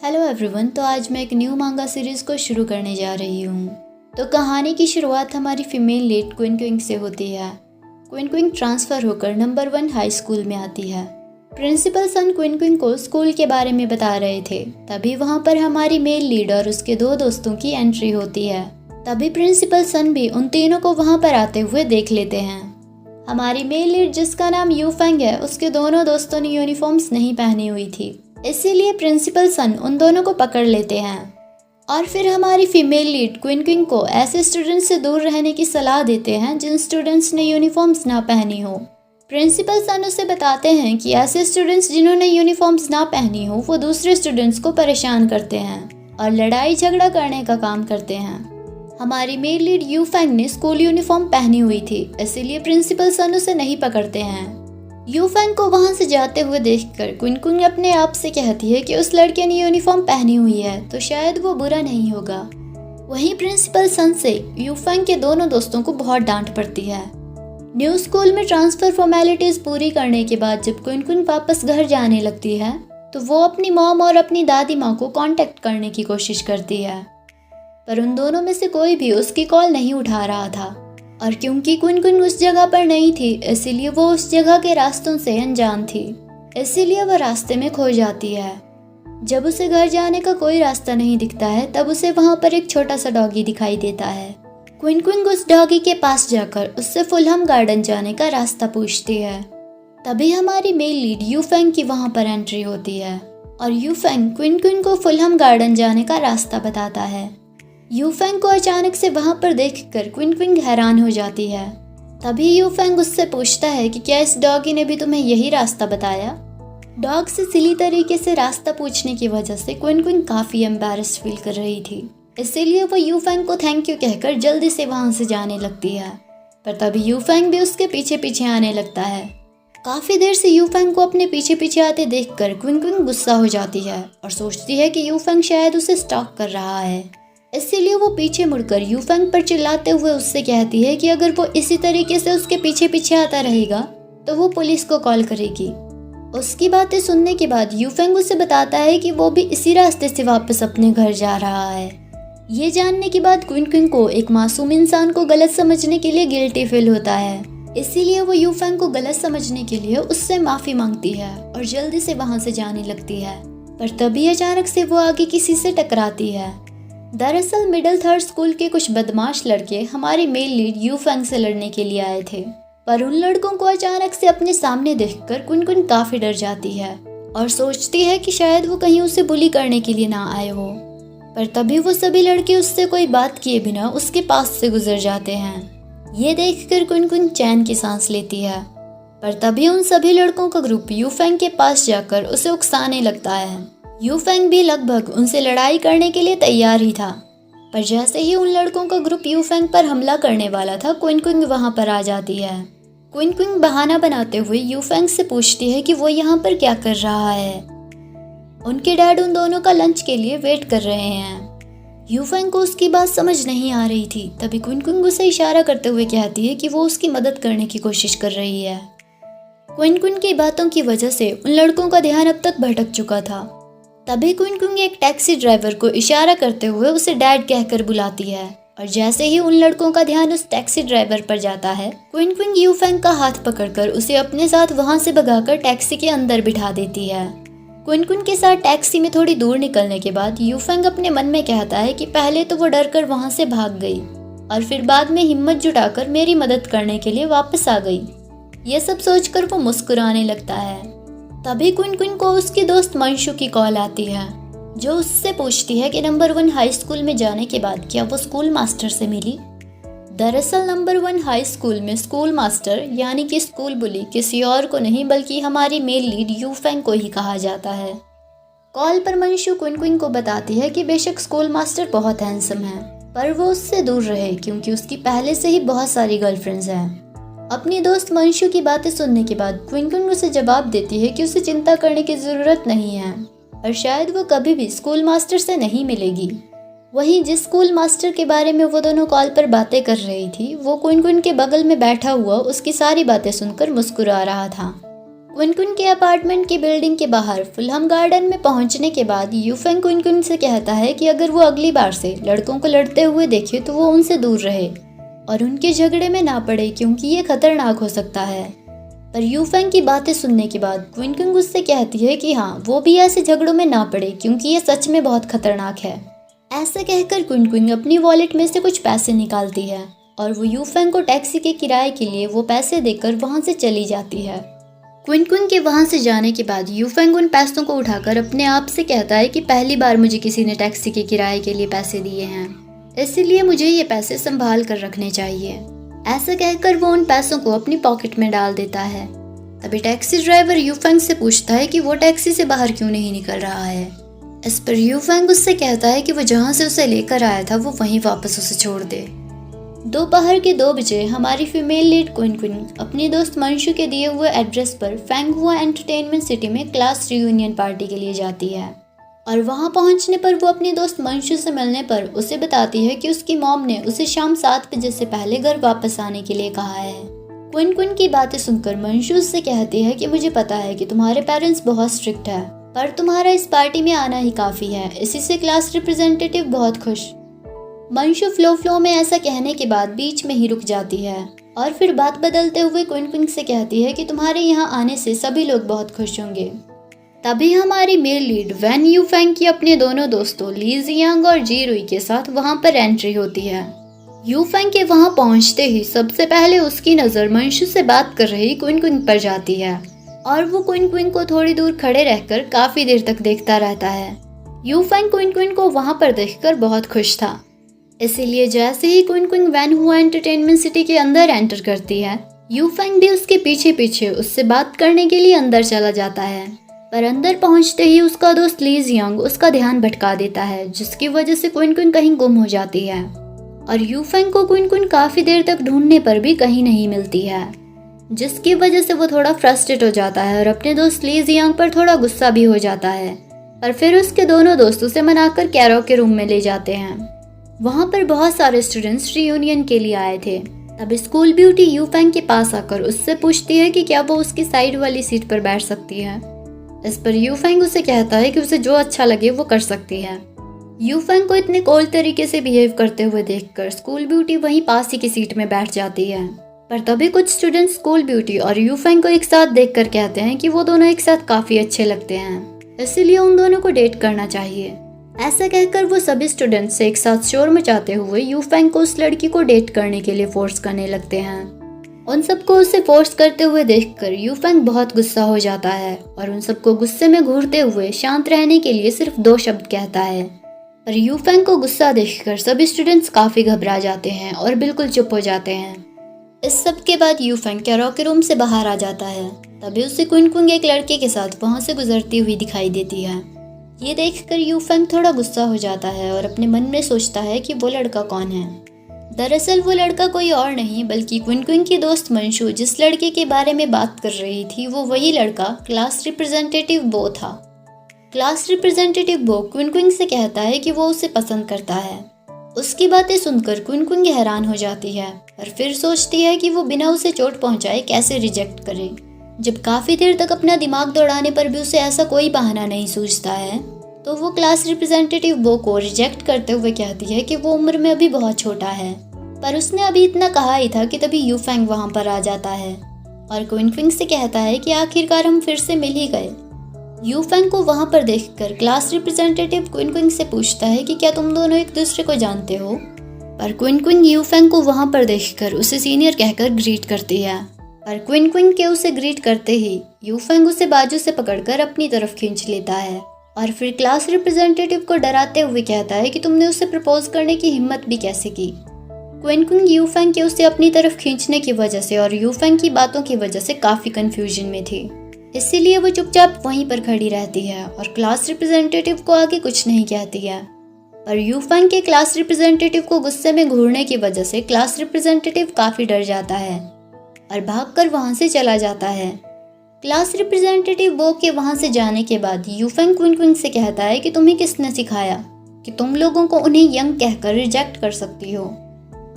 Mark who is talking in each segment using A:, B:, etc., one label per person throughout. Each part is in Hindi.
A: Hello everyone. तो आज मैं एक न्यू मांगा सीरीज़ को शुरू करने जा रही हूँ। तो कहानी की शुरुआत हमारी फीमेल लीड क्विन क्विंग से होती है। क्विन क्विंग ट्रांसफ़र होकर नंबर 1 हाई स्कूल में आती है। प्रिंसिपल सन क्विन क्विंग को स्कूल के बारे में बता रहे थे, तभी वहाँ पर हमारी मेल लीड और उसके 2 दोस्तों की एंट्री होती है। तभी प्रिंसिपल सन भी उन तीनों को वहाँ पर आते हुए देख लेते हैं। हमारी मेल लीड जिसका नाम यू फेंग है, उसके दोनों दोस्तों ने यूनिफॉर्म्स नहीं पहनी हुई थी, इसीलिए प्रिंसिपल सन उन दोनों को पकड़ लेते हैं और फिर हमारी फीमेल लीड क्विन क्विंग को ऐसे स्टूडेंट्स से दूर रहने की सलाह देते हैं जिन स्टूडेंट्स ने यूनिफॉर्म्स ना पहनी हो। प्रिंसिपल सन उसे बताते हैं कि ऐसे स्टूडेंट्स जिन्होंने यूनिफॉर्म्स ना पहनी हो वो दूसरे स्टूडेंट्स को परेशान करते हैं और लड़ाई झगड़ा करने का काम करते हैं। हमारी मेल लीड यू फेंग ने स्कूल यूनिफॉर्म पहनी हुई थी, इसीलिए प्रिंसिपल सन उसे नहीं पकड़ते हैं। यू फेंग को वहां से जाते हुए देखकर क्विन क्विंग अपने आप से कहती है कि उस लड़के ने यूनिफॉर्म पहनी हुई है तो शायद वो बुरा नहीं होगा। वहीं प्रिंसिपल सन से यू फेंग के दोनों दोस्तों को बहुत डांट पड़ती है। न्यू स्कूल में ट्रांसफर फॉर्मेलिटीज पूरी करने के बाद जब क्विन क्विंग वापस घर जाने लगती है तो वो अपनी मॉम और अपनी दादी माँ को कांटेक्ट करने की कोशिश करती है, पर उन दोनों में से कोई भी उसकी कॉल नहीं उठा रहा था। और क्योंकि क्विन क्विंग उस जगह पर नहीं थी, इसीलिए वो उस जगह के रास्तों से अनजान थी, इसीलिए वह रास्ते में खो जाती है। जब उसे घर जाने का कोई रास्ता नहीं दिखता है तब उसे वहां पर एक छोटा सा डॉगी दिखाई देता है। क्विन क्विंग उस डॉगी के पास जाकर उससे फुलहम गार्डन जाने का रास्ता पूछती है। तभी हमारी मेल लीड यू फेंग की वहां पर एंट्री होती है और यू फेंग क्विन क्विंग को फुलहम गार्डन जाने का रास्ता बताता है। यू फेंग को अचानक से वहां पर देखकर क्विन क्विंग हैरान हो जाती है। तभी यू फेंग उससे पूछता है कि क्या इस डॉगी ने भी तुम्हें यही रास्ता बताया। डॉग से सिली तरीके से रास्ता पूछने की वजह से क्विन क्विंग काफी एम्बैरेस्ड फील कर रही थी, इसीलिए वो यू फेंग को थैंक यू कहकर जल्दी से वहां से जाने लगती है। पर तभी यू फेंग भी उसके पीछे पीछे आने लगता है। काफी देर से यू फेंग को अपने पीछे पीछे आते देखकर क्विन क्विंग गुस्सा हो जाती है और सोचती है कि यू फेंग शायद उसे स्टॉक कर रहा है, इसीलिए वो पीछे मुड़कर यू फेंग पर चिल्लाते हुए उससे कहती है कि अगर वो इसी तरीके से उसके पीछे पीछे आता रहेगा तो वो पुलिस को कॉल करेगी। उसकी बातें सुनने के बाद यू फेंग उसे बताता है कि वो भी इसी रास्ते से वापस अपने घर जा रहा है। ये जानने के बाद क्विन क्विंग को एक मासूम इंसान को गलत समझने के लिए गिल्टी फील होता है, इसीलिए वो यू फेंग को गलत समझने के लिए उससे माफी मांगती है और जल्दी से वहां से जाने लगती है। पर तभी अचानक से वो आगे किसी से टकराती है। दरअसल मिडिल थर्ड स्कूल के कुछ बदमाश लड़के हमारी मेल लीड यू फेंग से लड़ने के लिए आए थे, पर उन लड़कों को अचानक से अपने सामने देखकर क्विन क्विंग काफी डर जाती है और सोचती है कि शायद वो कहीं उसे बुली करने के लिए ना आए हो। पर तभी वो सभी लड़के उससे कोई बात किए बिना उसके पास से गुजर जाते हैं। ये देखकर क्विन क्विंग चैन की सांस लेती है। पर तभी उन सभी लड़कों का ग्रुप यू फेंग के पास जाकर उसे उकसाने लगता है। यू फेंग भी लगभग उनसे लड़ाई करने के लिए तैयार ही था, पर जैसे ही उन लड़कों का ग्रुप यू फेंग पर हमला करने वाला था क्विन क्विंग वहां पर आ जाती है। क्विन क्विंग बहाना बनाते हुए यू फेंग से पूछती है कि वो यहाँ पर क्या कर रहा है। उनके डैड उन दोनों का लंच के लिए वेट कर रहे हैं। यू फेंग को उसकी बात समझ नहीं आ रही थी, तभी क्विन क्विंग उसे इशारा करते हुए कहती है कि वो उसकी मदद करने की कोशिश कर रही है। क्विन क्विंग की बातों की वजह से उन लड़कों का ध्यान अब तक भटक चुका था। तभी क्विन क्विंग एक टैक्सी ड्राइवर को इशारा करते हुए उसे डैड कहकर बुलाती है और जैसे ही उन लड़कों का ध्यान उस टैक्सी ड्राइवर पर जाता है क्विन क्विंग यू फेंग का हाथ पकड़कर उसे अपने साथ वहां से भगाकर टैक्सी के अंदर बिठा देती है। क्विन क्विंग के साथ टैक्सी में थोड़ी दूर निकलने के बाद यू फेंग अपने मन में कहता है कि पहले तो वो डर कर वहां से भाग गई और फिर बाद में हिम्मत जुटाकर मेरी मदद करने के लिए वापस आ गई। ये सब सोचकर वो मुस्कुराने लगता है। तभी क्विन क्विंग को उसकी दोस्त मंशु की कॉल आती है, जो उससे पूछती है कि नंबर 1 हाई स्कूल में जाने के बाद क्या वो स्कूल मास्टर से मिली। दरअसल नंबर 1 हाई स्कूल में स्कूल मास्टर यानी कि स्कूल बुली किसी और को नहीं बल्कि हमारी मेल लीड यू फेंग को ही कहा जाता है। कॉल पर मंशु क्विन क्विंग को बताती है कि बेशक स्कूल मास्टर बहुत हैंडसम है, पर वो उससे दूर रहे क्योंकि उसकी पहले से ही बहुत सारी गर्लफ्रेंड्स हैं। अपनी दोस्त मंशु की बातें सुनने के बाद क्विन क्विंग उसे जवाब देती है कि उसे चिंता करने की जरूरत नहीं है और शायद वो कभी भी स्कूल मास्टर से नहीं मिलेगी। वहीं जिस स्कूल मास्टर के बारे में वो दोनों कॉल पर बातें कर रही थी वो क्विन क्विंग के बगल में बैठा हुआ उसकी सारी बातें सुनकर मुस्कुरा रहा था। क्विन के अपार्टमेंट की बिल्डिंग के बाहर फुलहम गार्डन में पहुंचने के बाद यूफेंग क्विन से कहता है कि अगर वो अगली बार से लड़कों को लड़ते हुए देखे तो वो उनसे दूर रहे और उनके झगड़े में ना पड़े, क्योंकि ये खतरनाक हो सकता है। पर यूफेंग की बातें सुनने के बाद क्विन उससे कहती है कि हाँ, वो भी ऐसे झगड़ों में ना पड़े, क्योंकि ये सच में बहुत खतरनाक है। ऐसा कहकर क्विन अपनी वॉलेट में से कुछ पैसे निकालती है और वो यूफेंग को टैक्सी के किराए के लिए वो पैसे देकर वहां से चली जाती है। क्विन के वहां से जाने के बाद यूफेंग उन पैसों को उठाकर अपने आप से कहता है कि पहली बार मुझे किसी ने टैक्सी के किराए के लिए पैसे दिए हैं, इसीलिए मुझे ये पैसे संभाल कर रखने चाहिए। ऐसा कहकर वो उन पैसों को अपनी पॉकेट में डाल देता है। तभी टैक्सी ड्राइवर यूफेंग से पूछता है कि वो टैक्सी से बाहर क्यों नहीं निकल रहा है। इस पर यूफेंग उससे कहता है कि वो जहाँ से उसे लेकर आया था वो वहीं वापस उसे छोड़ दे। दोपहर के 2 बजे हमारी फीमेल लीड क्विन अपनी दोस्त मंशु के दिए हुए एड्रेस पर फैंगहुआ एंटरटेनमेंट सिटी में क्लास रियूनियन पार्टी के लिए जाती है और वहां पहुंचने पर वो अपनी दोस्त मंशु से मिलने पर उसे बताती है कि उसकी मॉम ने उसे शाम 7 बजे से पहले घर वापस आने के लिए कहा है। क्विन की बातें सुनकर मंशु उससे कहती है कि मुझे पता है कि तुम्हारे पेरेंट्स बहुत स्ट्रिक्ट है, पर तुम्हारा इस पार्टी में आना ही काफी है, इसी से क्लास रिप्रेजेंटेटिव बहुत खुश। मंशु फ्लो में ऐसा कहने के बाद बीच में ही रुक जाती है और फिर बात बदलते हुए क्विन से कहती है कि तुम्हारे यहाँ आने से सभी लोग बहुत खुश होंगे। तभी हमारी मेल लीड वैन यूफेंग की अपने दोनों दोस्तों ली जियांग और जी रुई के साथ वहां पर एंट्री होती है। यूफेंग के वहां पहुंचते ही सबसे पहले उसकी नजर मंशु से बात कर रही क्विन पर जाती है और वो क्विन को थोड़ी दूर खड़े रहकर काफी देर तक देखता रहता है। यूफेंग क्विन को वहां पर देखकर बहुत खुश था, इसीलिए जैसे ही क्विन वैनहुआ एंटरटेनमेंट सिटी के अंदर एंटर करती है, यूफेंग भी उसके पीछे पीछे उससे बात करने के लिए अंदर चला जाता है। पर अंदर पहुंचते ही उसका दोस्त ली जियांग उसका ध्यान भटका देता है, जिसकी वजह से क्विन कहीं गुम हो जाती है और यूफेंग को क्विन काफी देर तक ढूंढने पर भी कहीं नहीं मिलती है, जिसकी वजह से वो थोड़ा फ्रस्ट्रेट हो जाता है और अपने दोस्त ली जियांग पर थोड़ा गुस्सा भी हो जाता है। पर फिर उसके दोनों दोस्त उसे मनाकर कैरो के रूम में ले जाते हैं। वहां पर बहुत सारे स्टूडेंट्स रियूनियन के लिए आए थे। तब स्कूल ब्यूटी यूफेंग के पास आकर उससे पूछती है कि क्या वो उसकी साइड वाली सीट पर बैठ सकती है। इस पर यूफेंग उसे कहता है कि उसे जो अच्छा लगे वो कर सकती है। यूफेंग को इतने कोल्ड तरीके से बिहेव करते हुए देखकर स्कूल ब्यूटी वहीं पास ही की सीट में बैठ जाती है। पर तभी कुछ स्टूडेंट्स स्कूल ब्यूटी और यूफेंग को एक साथ देखकर कहते हैं कि वो दोनों एक साथ काफी अच्छे लगते हैं, इसीलिए उन दोनों को डेट करना चाहिए। ऐसा कहकर वो सभी स्टूडेंट्स एक साथ शोर मचाते हुए यूफेंग को उस लड़की को डेट करने के लिए फोर्स करने लगते हैं। उन सबको उसे फोर्स करते हुए देखकर यूफेंग बहुत गुस्सा हो जाता है और उन सबको गुस्से में घूरते हुए शांत रहने के लिए सिर्फ 2 शब्द कहता है। पर यूफेंग को गुस्सा देखकर सभी स्टूडेंट्स काफी घबरा जाते हैं और बिल्कुल चुप हो जाते हैं। इस सब के बाद यूफेंग कैरो के रूम से बाहर आ जाता है। तभी उसे क्विन एक लड़के के साथ वहां से गुजरती हुई दिखाई देती है। ये देखकर यूफेंग थोड़ा गुस्सा हो जाता है और अपने मन में सोचता है कि वो लड़का कौन है। दरअसल वो लड़का कोई और नहीं बल्कि क्विन की दोस्त मंशु जिस लड़के के बारे में बात कर रही थी, वो वही लड़का क्लास रिप्रेजेंटेटिव बो था। क्लास रिप्रेजेंटेटिव बो क्विन से कहता है कि वो उसे पसंद करता है। उसकी बातें सुनकर क्विन हैरान हो जाती है, पर फिर सोचती है कि वो बिना उसे चोट पहुंचाए कैसे रिजेक्ट करे। जब काफी देर तक अपना दिमाग दौड़ाने पर भी उसे ऐसा कोई बहाना नहीं सूझता है, तो वो क्लास रिप्रेजेंटेटिव बो को रिजेक्ट करते हुए कहती है कि वो उम्र में अभी बहुत छोटा है। पर उसने अभी इतना कहा ही था कि तभी यूफेंग वहां पर आ जाता है और क्विन से कहता है कि आखिरकार हम फिर से मिल ही गए। यूफेंग को वहां पर देखकर क्लास रिप्रेजेंटेटिव क्विन से पूछता है कि क्या तुम दोनों एक दूसरे को जानते हो। पर क्विन यूफेंग को वहां पर देखकर उसे सीनियर कहकर ग्रीट करती है। पर क्विन के उसे ग्रीट करते ही यूफेंग उसे बाजू से पकड़कर अपनी तरफ खींच लेता है और फिर क्लास रिप्रेजेंटेटिव को डराते हुए कहता है कि तुमने उसे प्रपोज करने की हिम्मत भी कैसे की। क्विन यूफेंग के उसे अपनी तरफ खींचने की वजह से और यूफेंग की बातों की वजह से काफी कंफ्यूजन में थी, इसीलिए वो चुपचाप वहीं पर खड़ी रहती है और क्लास रिप्रेजेंटेटिव को आगे कुछ नहीं कहती है। पर यूफेंग के क्लास रिप्रेजेंटेटिव को गुस्से में घूरने की वजह से क्लास रिप्रेजेंटेटिव काफी डर जाता है और भागकर वहां से चला जाता है। क्लास रिप्रेजेंटेटिव बो के वहां से जाने के बाद यूफेंग क्विन से कहता है कि तुम्हें किसने सिखाया कि तुम लोगों को उन्हें यंग कहकर रिजेक्ट कर सकती हो।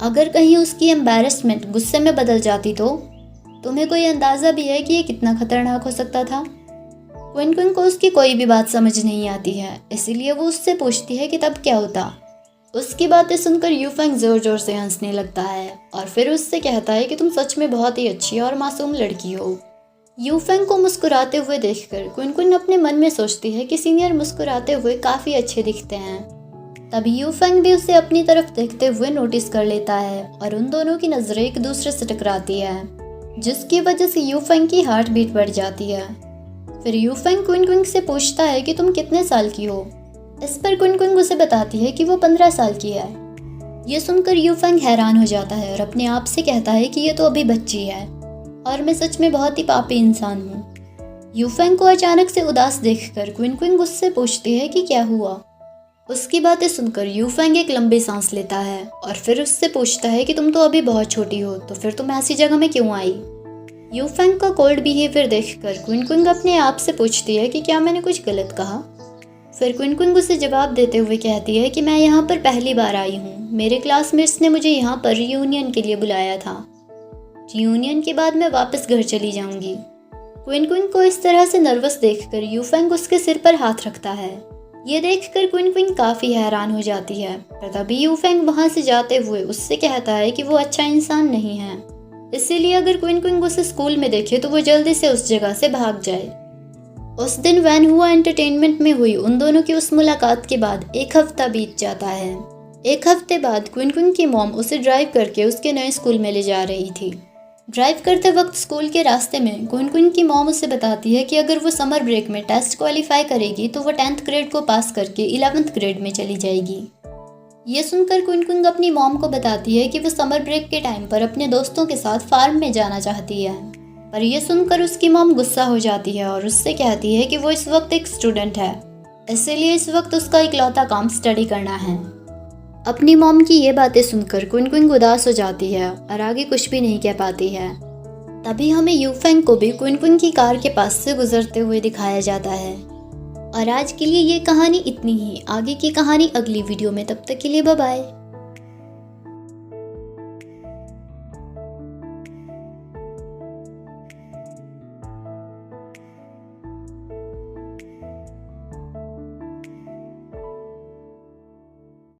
A: अगर कहीं उसकी एम्बैरेसमेंट गुस्से में बदल जाती तो तुम्हें कोई अंदाज़ा भी है कि ये कितना खतरनाक हो सकता था? क्विन क्विन को उसकी कोई भी बात समझ नहीं आती है, इसीलिए वो उससे पूछती है कि तब क्या होता। उसकी बातें सुनकर यूफेंग जोर जोर से हंसने लगता है और फिर उससे कहता है कि तुम सच में बहुत ही अच्छी और मासूम लड़की हो। यूफेंग को मुस्कुराते हुए देखकर क्विन क्विन अपने मन में सोचती है कि सीनियर मुस्कुराते हुए काफ़ी अच्छे दिखते हैं। तभी यूफेंग भी उसे अपनी तरफ देखते हुए नोटिस कर लेता है और उन दोनों की नज़रें एक दूसरे से टकराती है, जिसकी वजह से यूफेंग की हार्ट बीट बढ़ जाती है। फिर यूफेंग क्विन क्विन से पूछता है कि तुम कितने साल की हो। इस पर क्विन क्विन उसे बताती है कि वो 15 साल की है। ये सुनकर यूफेंग हैरान हो जाता है और अपने आप से कहता है कि ये तो अभी बच्ची है और मैं सच में बहुत ही पापी इंसान हूँ। यूफेंग को अचानक से उदास देखकर क्विन क्विन उससे पूछती है कि क्या हुआ। उसकी बातें सुनकर यूफेंग एक लंबी सांस लेता है और फिर उससे पूछता है कि तुम तो अभी बहुत छोटी हो, तो फिर तुम ऐसी जगह में क्यों आई। यूफेंग का कोल्ड बिहेवियर देखकर क्विन क्विन अपने आप से पूछती है कि क्या मैंने कुछ गलत कहा। फिर क्विन क्विन उसे जवाब देते हुए कहती है कि मैं यहाँ पर पहली बार आई हूँ, मेरे क्लासमेट्स ने मुझे यहाँ पर रियूनियन के लिए बुलाया था। रियूनियन के बाद मैं वापस घर चली जाऊंगी। क्विन क्विन को इस तरह से नर्वस देखकर यूफेंग उसके सिर पर हाथ रखता है। ये देखकर क्विन क्विन काफ़ी हैरान हो जाती है, पर तभी यूफेंग वहाँ से जाते हुए उससे कहता है कि वो अच्छा इंसान नहीं है, इसीलिए अगर क्विन क्विन उसे स्कूल में देखे तो वो जल्दी से उस जगह से भाग जाए। उस दिन वैन हुआ एंटरटेनमेंट में हुई उन दोनों की उस मुलाकात के बाद 1 हफ्ता बीत जाता है। 1 हफ्ते बाद क्विन क्विन की मॉम उसे ड्राइव करके उसके नए स्कूल में ले जा रही थी। ड्राइव करते वक्त स्कूल के रास्ते में क्विन क्विन की मॉम उसे बताती है कि अगर वो समर ब्रेक में टेस्ट क्वालिफाई करेगी तो वो 10th ग्रेड को पास करके 11th ग्रेड में चली जाएगी। ये सुनकर क्विन क्विन अपनी मॉम को बताती है कि वो समर ब्रेक के टाइम पर अपने दोस्तों के साथ फार्म में जाना चाहती है, पर यह सुनकर उसकी मॉम गुस्सा हो जाती है और उससे कहती है कि वो इस वक्त एक स्टूडेंट है, इसलिए इस वक्त उसका इकलौता काम स्टडी करना है। अपनी मॉम की ये बातें सुनकर क्विन क्विन उदास हो जाती है और आगे कुछ भी नहीं कह पाती है। तभी हमें यूफेंग को भी क्विन क्विन की कार के पास से गुजरते हुए दिखाया जाता है। और आज के लिए ये कहानी इतनी ही, आगे की कहानी अगली वीडियो में, तब तक के लिए बाय बाय।